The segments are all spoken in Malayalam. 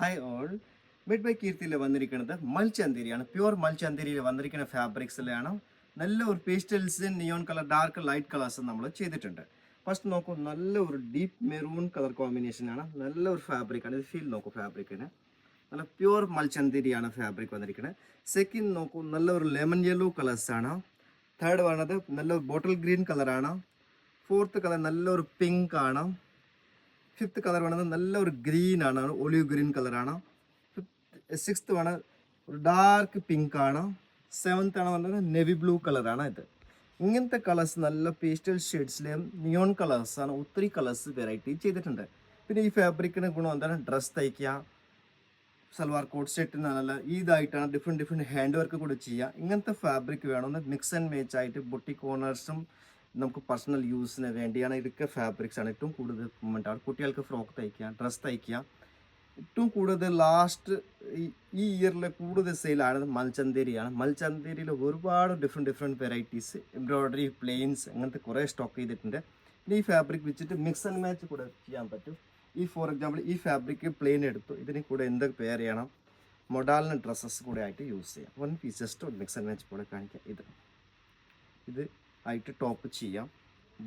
ഹായ് ഓൾ മെഡ് ബൈ കീർത്തിയിൽ വന്നിരിക്കുന്നത് മൽച്ചന്തേരിയാണ്. പ്യുവർ മൽച്ചന്തേരിയിൽ വന്നിരിക്കുന്ന ഫാബ്രിക്സിലാണ് നല്ല ഒരു pastels, neon colour, dark light colours നമ്മൾ ചെയ്തിട്ടുണ്ട്. ഫസ്റ്റ് നോക്കൂ, നല്ല ഒരു ഡീപ്പ് മെറൂൺ കളർ കോമ്പിനേഷനാണ്. നല്ല ഒരു ഫാബ്രിക്കാണ്. ഇത് ഫീൽ നോക്കൂ, ഫാബ്രിക്കിന് നല്ല പ്യുവർ മൽച്ചന്തേരിയാണ് ഫാബ്രിക് വന്നിരിക്കുന്നത്. സെക്കൻഡ് നോക്കൂ, നല്ല ഒരു ലെമൺ യെല്ലോ കളേഴ്സാണ്. തേർഡ് വേണ്ടത് നല്ലൊരു ബോട്ടിൽ ഗ്രീൻ കളറാണ്. ഫോർത്ത് കളർ നല്ലൊരു പിങ്ക് ആണ്. ഫിഫ്ത്ത് കളർ വേണത് നല്ലൊരു ഗ്രീൻ ആണ്, ഒലിവ് ഗ്രീൻ കളറാണ്. സിക്സ്ത് വേണം ഒരു ഡാർക്ക് പിങ്ക് ആണ്. സെവൻത്ത് ആണ് പറഞ്ഞത് നെവി ബ്ലൂ കളറാണ്. ഇത് ഇങ്ങനത്തെ കളേഴ്സ് നല്ല പേസ്റ്റൽ ഷെയ്ഡ്സിലെയും നിയോൺ കളേഴ്സാണ്. ഒത്തിരി കളേഴ്സ് വെറൈറ്റി ചെയ്തിട്ടുണ്ട്. പിന്നെ ഈ ഫാബ്രിക്കിന് ഗുണം എന്താണ്, ഡ്രസ്സ് തയ്ക്കുക, സൽവാർ കോട്ട് സെറ്റ് നല്ല ഇതായിട്ടാണ് ഡിഫറെൻറ്റ് ഹാൻഡ് വർക്ക് കൂടെ ചെയ്യുക. ഇങ്ങനത്തെ ഫാബ്രിക് വേണമെന്ന് മിക്സ് ആൻഡ് മാച്ച് ആയിട്ട് ബൊട്ടിക് ഓണേഴ്സും നമുക്ക് പേഴ്സണൽ യൂസിന് വേണ്ടിയാണ്. ഇതൊക്കെ ഫാബ്രിക്സ് ആണ് ഏറ്റവും കൂടുതൽ മൂവ്മെൻറ്റാണ്. കുട്ടികൾക്ക് ഫ്രോക്ക് തയ്ക്കുക, ഡ്രസ്സ് തയ്ക്കുക. ഏറ്റവും കൂടുതൽ ലാസ്റ്റ് ഈ ഇയറിൽ കൂടുതൽ സെയിലാണ് മൽച്ചന്തേരിയാണ്. മൽച്ചന്തേരിയിൽ ഒരുപാട് ഡിഫറെൻറ്റ് വെറൈറ്റീസ്, എംബ്രോയ്ഡറി, പ്ലെയിൻസ്, അങ്ങനത്തെ കുറേ സ്റ്റോക്ക് ചെയ്തിട്ടുണ്ട്. പിന്നെ ഈ ഫാബ്രിക് വെച്ചിട്ട് മിക്സ് ആൻഡ് മാച്ച് കൂടെ ചെയ്യാൻ പറ്റും. ഈ ഫോർ എക്സാമ്പിൾ ഈ ഫാബ്രിക് പ്ലെയിൻ എടുത്തു, ഇതിന് കൂടെ എന്ത് പെയർ ചെയ്യണം, മൊഡാലിന് ഡ്രസ്സസ് കൂടെ ആയിട്ട് യൂസ് ചെയ്യാം. വൺ പീസ് ജസ്റ്റ് ഒരു മിക്സ് ആൻഡ് മാച്ച് കൂടെ കാണിക്കാം. ഇത് ആയിട്ട് ടോപ്പ് ചെയ്യാം,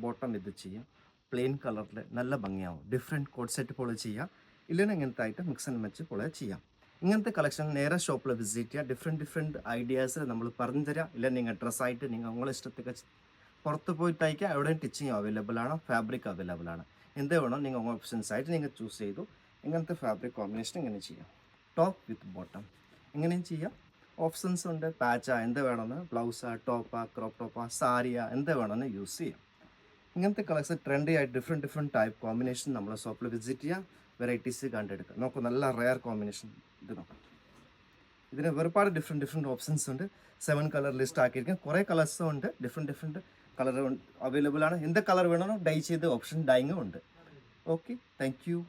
ബോട്ടം ഇത് ചെയ്യാം. പ്ലെയിൻ കളറിൽ നല്ല ഭംഗിയാവും. ഡിഫറെൻറ്റ് കോഡ് സെറ്റ് പോലെ ചെയ്യാം, ഇല്ലെങ്കിൽ ഇങ്ങനത്തെ ആയിട്ട് മിക്സ് ആൻഡ് മാച്ച് പോലെ ചെയ്യാം. ഇങ്ങനത്തെ കളക്ഷൻ നേരെ ഷോപ്പിൽ വിസിറ്റ് ചെയ്യുക. ഡിഫറെൻറ്റ് ഐഡിയാസ് നമ്മൾ പറഞ്ഞു തരാം. ഇല്ല നിങ്ങൾ ഡ്രസ്സായിട്ട് നിങ്ങളെ ഇഷ്ടത്തേക്ക് പുറത്ത് പോയി തയ്ക്കുക. എവിടെയും ടിച്ചിങ് അവൈലബിൾ ആണ്, ഫാബ്രിക് അവൈലബിൾ ആണ്. എന്ത് വേണോ നിങ്ങൾ ഓപ്ഷൻസ് ആയിട്ട് നിങ്ങൾ ചൂസ് ചെയ്തു. ഇങ്ങനത്തെ ഫാബ്രിക് കോമ്പിനേഷൻ ഇങ്ങനെ ചെയ്യാം. ടോപ്പ് വിത്ത് ബോട്ടം ഇങ്ങനെയും ചെയ്യാം. ഓപ്ഷൻസ് ഉണ്ട്. പാച്ചാ എന്ത് വേണമെന്ന്, ബ്ലൗസാ, ടോപ്പാ, ക്രോപ്പ് ടോപ്പാ, സാരിയാ, എന്ത് വേണമെന്ന് യൂസ് ചെയ്യാം. ഇങ്ങനത്തെ കളേഴ്സ് ട്രെൻഡി ആയിട്ട് ഡിഫറെൻറ്റ് ടൈപ്പ് കോമ്പിനേഷൻ നമ്മളെ ഷോപ്പിൽ വിസിറ്റ് ചെയ്യുക. വെറൈറ്റീസ് കണ്ടെടുക്കുക. നോക്കൂ, നല്ല റെയർ കോമ്പിനേഷൻ. ഇത് നോക്കാം, ഇതിന് ഒരുപാട് ഡിഫറെൻറ്റ് ഓപ്ഷൻസ് ഉണ്ട്. 7 കളർ ലിസ്റ്റ് ആക്കിയിരിക്കും. കുറേ കളേഴ്സും ഉണ്ട്. ഡിഫറെൻറ്റ് കളർ അവൈലബിൾ ആണ്. എന്ത് കളർ വേണമെന്നോ ഡൈ ചെയ്ത് ഓപ്ഷൻ ഡൈങ്ങും ഉണ്ട്. Okay, thank you.